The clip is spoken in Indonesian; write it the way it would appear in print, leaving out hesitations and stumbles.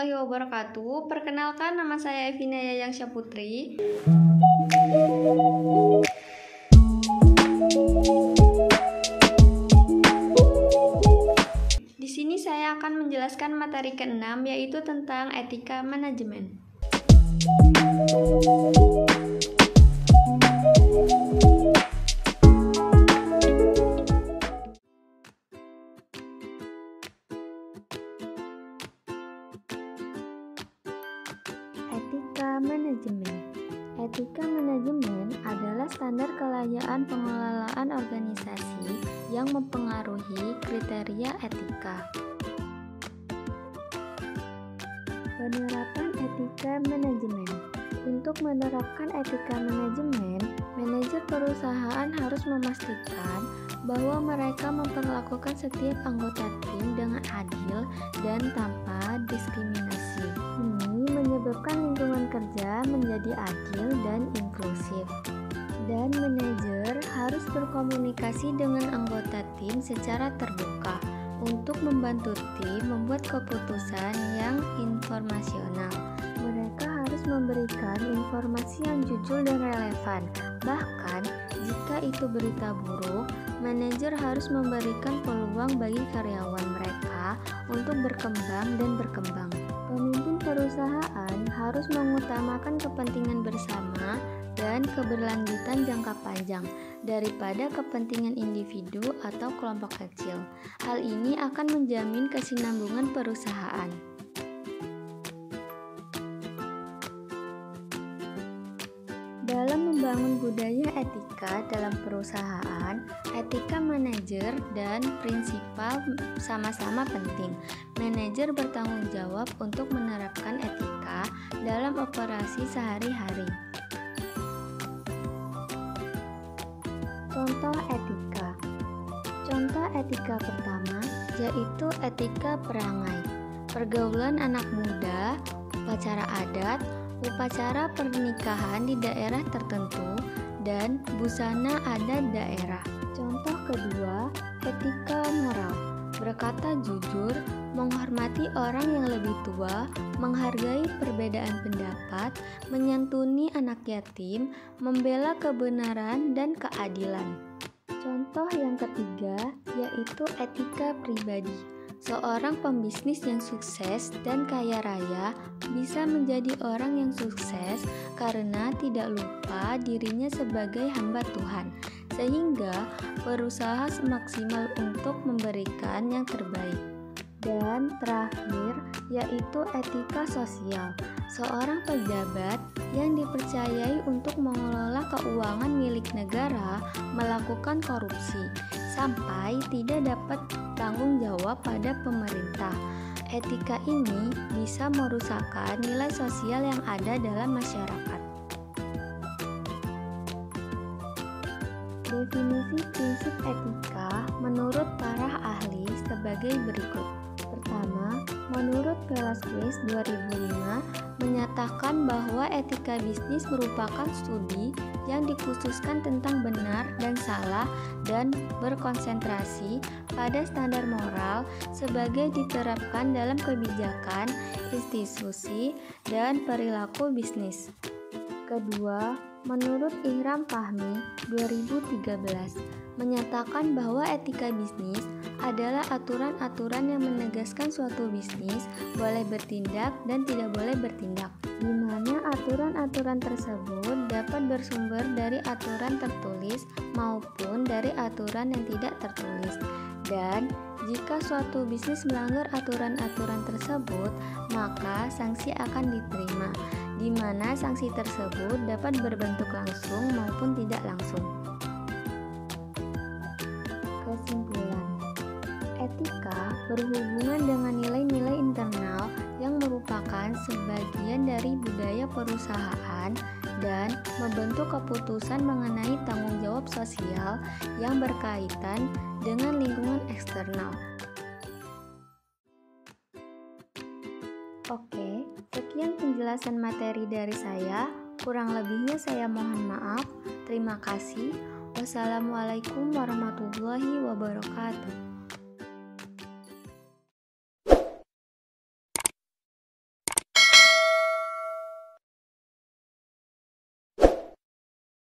warahmatullahi wabarakatuh. Perkenalkan, nama saya Evina Yayang Syaputri. Di sini saya akan menjelaskan materi ke-6, yaitu tentang etika manajemen. Etika manajemen. Etika manajemen adalah standar kelayaan pengelolaan organisasi yang mempengaruhi kriteria etika. Penerapan etika manajemen. Untuk menerapkan etika manajemen, manajer perusahaan harus memastikan bahwa mereka memperlakukan setiap anggota tim dengan adil dan tanpa diskriminasi. Ini menyebabkan lingkungan kerja menjadi adil dan inklusif. Dan manajer harus berkomunikasi dengan anggota tim secara terbuka untuk membantu tim membuat keputusan yang informasional. Mereka harus memberikan informasi yang jujur dan relevan. Bahkan, jika itu berita buruk, manajer harus memberikan peluang bagi karyawan mereka untuk berkembang dan berkembang. Pemimpin perusahaan harus mengutamakan kepentingan bersama dan keberlanjutan jangka panjang daripada kepentingan individu atau kelompok kecil. Hal ini akan menjamin kesinambungan perusahaan. Dalam membangun budaya etika dalam perusahaan, etika manajer dan prinsipal sama-sama penting. Manajer bertanggung jawab untuk menerapkan etika dalam operasi sehari-hari. Contoh etika. Contoh etika pertama yaitu etika perangai, pergaulan anak muda, upacara adat, upacara pernikahan di daerah tertentu, dan busana adat daerah. Contoh kedua, etika moral, berkata jujur, menghormati orang yang lebih tua, menghargai perbedaan pendapat, menyantuni anak yatim, membela kebenaran dan keadilan. Contoh yang ketiga yaitu etika pribadi. Seorang pembisnis yang sukses dan kaya raya bisa menjadi orang yang sukses karena tidak lupa dirinya sebagai hamba Tuhan, sehingga berusaha semaksimal untuk memberikan yang terbaik. Dan terakhir yaitu etika sosial. Seorang pejabat yang dipercayai untuk mengelola keuangan milik negara melakukan korupsi sampai tidak dapat tanggung jawab pada pemerintah. Etika ini bisa merusakkan nilai sosial yang ada dalam masyarakat. Definisi prinsip etika menurut para ahli sebagai berikut. Pertama, menurut Velasquez 2005 menyatakan bahwa etika bisnis merupakan studi yang dikhususkan tentang benar dan salah dan berkonsentrasi pada standar moral sebagai diterapkan dalam kebijakan, institusi, dan perilaku bisnis. Kedua, menurut Ihram Fahmi 2013 menyatakan bahwa etika bisnis adalah aturan-aturan yang menegaskan suatu bisnis boleh bertindak dan tidak boleh bertindak, di mana aturan-aturan tersebut dapat bersumber dari aturan tertulis maupun dari aturan yang tidak tertulis. Dan jika suatu bisnis melanggar aturan-aturan tersebut, maka sanksi akan diterima, di mana sanksi tersebut dapat berbentuk langsung maupun tidak langsung. Kesimpulan, etika berhubungan dengan nilai-nilai internal yang merupakan sebagian dari budaya perusahaan dan membentuk keputusan mengenai tanggung jawab sosial yang berkaitan dengan lingkungan eksternal. Oke, sekian penjelasan materi dari saya. Kurang lebihnya saya mohon maaf. Terima kasih. Wassalamualaikum warahmatullahi wabarakatuh.